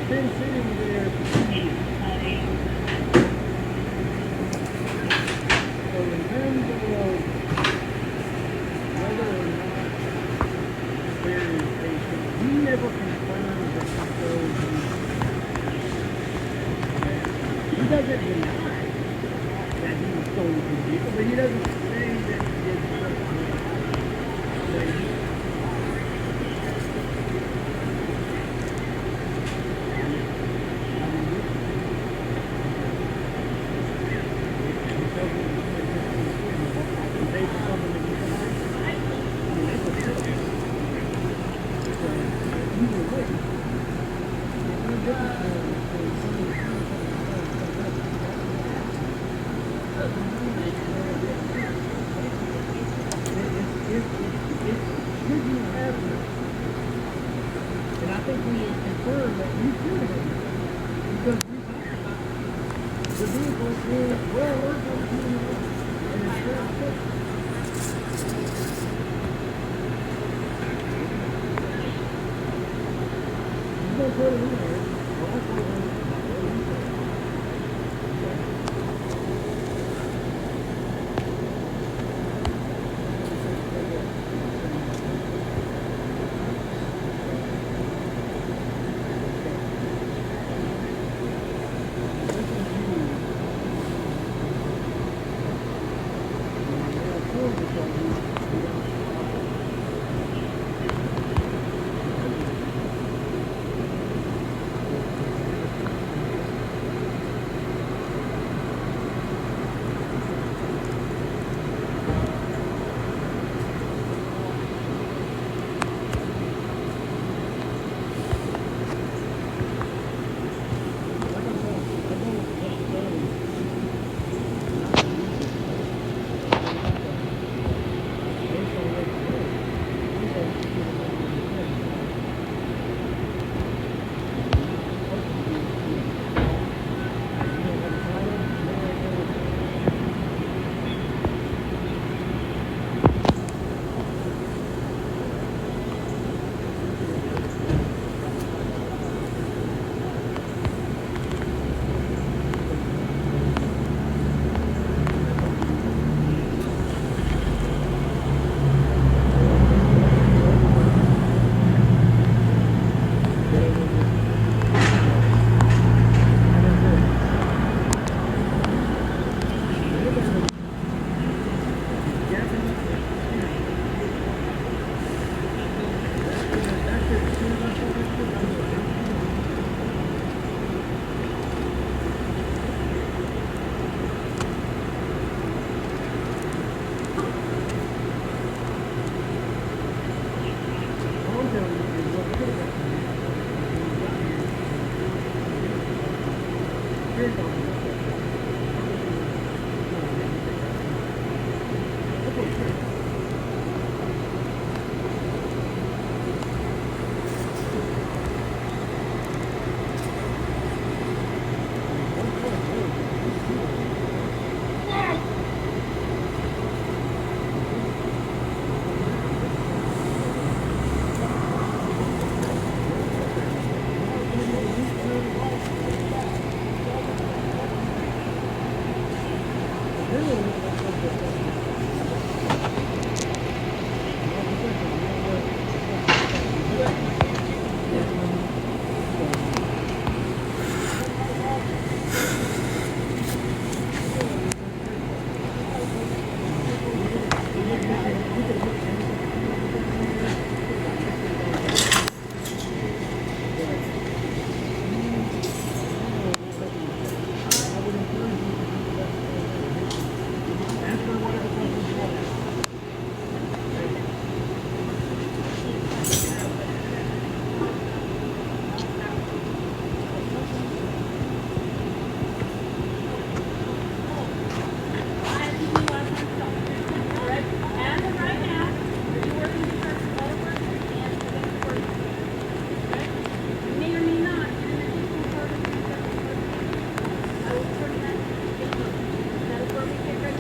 been sitting there for 2 years. So in terms of whether or not there is a, he never confirmed that he stole the He doesn't deny that he stole the vehicle, but he doesn't say that he did something. And I think we confirmed that you should have, because we talked about the vehicle being well worth it, and it's fair to say. You don't put it in there. Well, I put it in there.